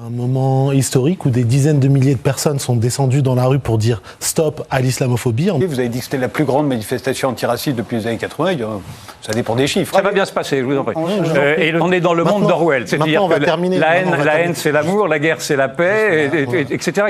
Un moment historique où des dizaines de milliers de personnes sont descendues dans la rue pour dire stop à l'islamophobie. Vous avez dit que c'était la plus grande manifestation antiraciste depuis les années 80. Ça dépend des chiffres. Ça va bien se passer, je vous en prie. Et on est dans le monde d'Orwell. C'est-à-dire que la haine, c'est l'amour, la guerre, c'est la paix, etc.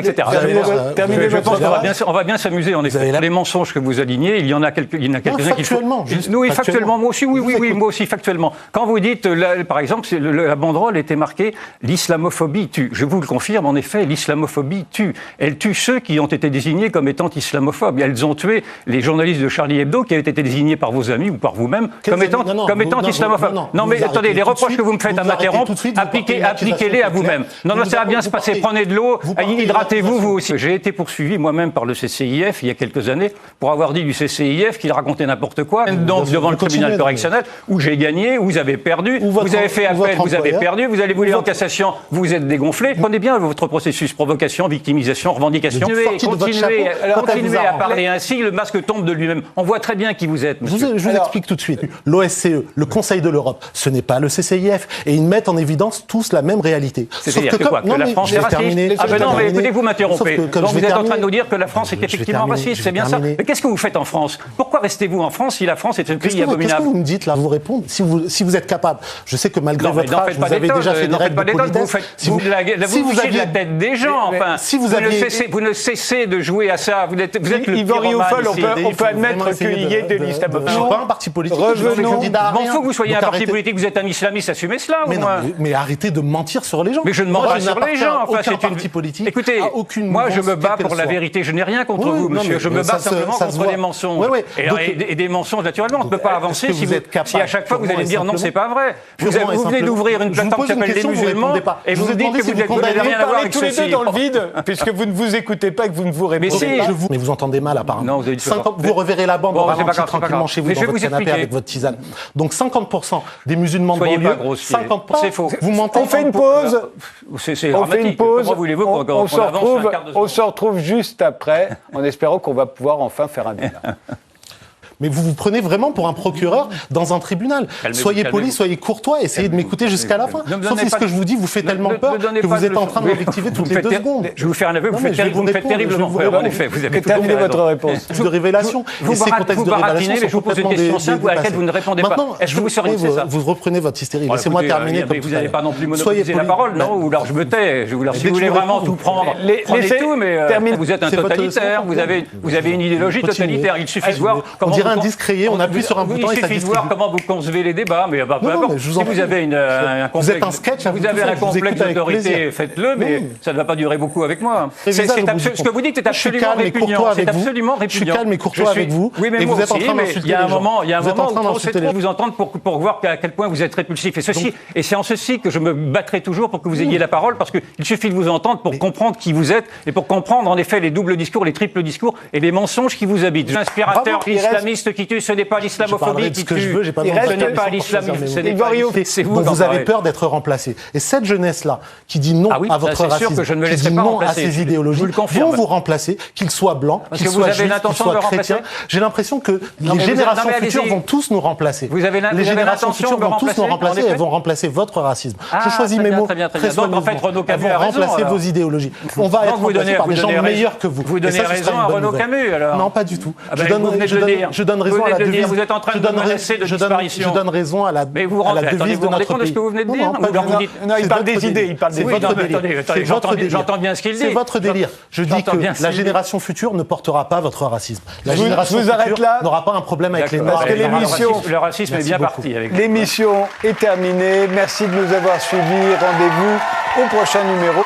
On va bien s'amuser, en effet. Les mensonges que vous alignez, il y en a quelques-uns qui font... Oui, factuellement, moi aussi, oui, moi aussi, factuellement. Quand vous dites, par exemple, la banderole était marquée « L'islamophobie tue ». Je vous le confirme, en effet, l'islamophobie tue. Elle tue ceux qui ont été désignés comme étant islamophobes. Elles ont tué les journalistes de Charlie Hebdo qui avaient été désignés par vos amis ou par vous-même comme étant islamophobes. Non, mais attendez, les reproches que vous me faites à m'interrompre, appliquez-les à vous-même. Non, ça va bien se passer. Prenez de l'eau, hydratez-vous, vous aussi. J'ai été poursuivi moi-même par le CCIF il y a quelques années pour avoir dit du CCIF qu'il racontait n'importe quoi. Donc devant le tribunal correctionnel où j'ai gagné, où vous avez perdu, vous avez fait appel, vous avez perdu, vous allez voler en cassation, vous êtes dégonflé. Prenez bien votre processus provocation, victimisation, revendication. Continuez à parler ainsi, le masque tombe de lui-même. On voit très bien qui vous êtes, monsieur. Je vous explique tout de suite. L'OSCE, le Conseil de l'Europe, ce n'est pas le CCIF. Et ils mettent en évidence tous la même réalité. C'est-à-dire que quoi ? Que la France est raciste ? Ah ben non, mais écoutez, vous m'interrompez. Donc vous êtes en train de nous dire que la France est effectivement raciste, c'est bien ça ? Mais qu'est-ce que vous faites en France ? Pourquoi restez-vous en France si la France est un pays abominable ? Qu'est-ce que vous me dites là ? Vous répondez. Si vous êtes capable, je sais que malgré votre âge, vous avez déjà fait des règles de politesse. Vous fichez de la tête des gens, enfin. Vous ne cessez de jouer à ça. Vous êtes le Yvan Rioufol, on peut admettre qu'il y ait de l'islamophobie. Je ne suis pas un parti politique. Il faut que vous soyez un parti politique, vous êtes un islamiste, assumez cela. Mais arrêtez de mentir sur les gens. Mais je ne mens pas sur les gens. Aucun parti politique. Écoutez, moi je me bats pour la vérité. Je n'ai rien contre vous, monsieur. Je me bats simplement contre les mensonges. Et des mensonges, naturellement. On ne peut pas avancer si à chaque fois vous allez me dire non, c'est pas vrai. Vous venez d'ouvrir une plateforme qui s'appelle Les Musulmans et vous me dites que vous n'avez rien à voir avec tous les deux dans le vide, puisque vous ne vous écoutez pas et que vous ne vous répondez pas. Mais vous entendez mal, apparemment. Vous reverrez la bande tranquillement chez vous dans votre canapé avec votre tisane. Donc 50% des musulmans de banlieue, 50%. C'est faux. Vous mentez. On fait une pause. C'est dramatique. Comment voulez-vous qu'on avance un quart de seconde ? On se retrouve juste après, en espérant qu'on va pouvoir enfin faire un bilan. Mais vous vous prenez vraiment pour un procureur dans un tribunal. Soyez poli, soyez courtois, essayez de m'écouter jusqu'à la fin. Sauf que ce que je vous dis vous fait tellement peur que vous êtes en train de m'invectiver toutes les 2 secondes. Je vais vous faire un aveu, vous me faites terriblement peur. En effet, vous avez terminé votre réponse. De révélation. Vous baratinez, mais je vous pose une question simple à laquelle vous ne répondez pas. Est-ce que vous seriez c'est ça ? Vous reprenez votre hystérie. Laissez-moi terminer. Vous n'allez pas non plus monopoliser la parole, non ? Ou alors je me tais. Si vous voulez vraiment tout prendre, prenez tout, mais vous êtes un totalitaire. Vous avez une idéologie totalitaire. Il suffit de voir comment... On dirait un disque rayé, on appuie sur un bouton et ça distribue. Il suffit de voir comment vous concevez les débats, mais peu importe. Si vous avez un complexe d'autorité, faites-le, mais ça ne va pas durer beaucoup avec moi. Ce que vous dites est absolument répugnant. C'est absolument répugnant. Je suis calme et courtois avec vous. Oui, mais vous êtes en train d'insulter les gens. Il y a un moment où c'est trop vous entendre pour voir à quel point vous êtes répulsif. Et c'est en ceci que je me battrai toujours pour que vous ayez la parole, parce qu'il suffit de vous entendre pour comprendre qui vous êtes et pour comprendre en effet les doubles discours, les triples discours et les mensonges qui vous habitent. Inspirateur islamiste qui tue, ce n'est pas l'islamophobie qui tue. Ce n'est pas l'islamisme, ce n'est pas c'est vous. Vous avez peur d'être remplacé. Et cette jeunesse-là qui dit non à votre racisme, qui dit non à ces idéologies, vont vous remplacer, qu'ils soient blancs, qu'ils soient juifs, qu'ils soient chrétiens. J'ai l'impression que les générations futures vont tous nous remplacer. Les générations futures vont tous nous remplacer et elles vont remplacer votre racisme. Je choisis mes mots très soigneusement. Elles vont remplacer vos idéologies. On va être remplacé par des gens meilleurs que vous. Vous donnez raison à Renaud Camus, alors ? Non, pas du tout. Je donne raison à la devise. Vous êtes en train de me menacer de disparition. Je donne raison à la devise de notre pays. Ce que vous venez de dire ? Non, il parle des idées. C'est votre délire. J'entends bien ce qu'il dit. C'est votre délire. Je dis que la génération future ne portera pas votre racisme. La génération future n'aura pas un problème avec les Noirs. Parce que l'émission... Le racisme est bien parti. L'émission est terminée. Merci de nous avoir suivis. Rendez-vous au prochain numéro.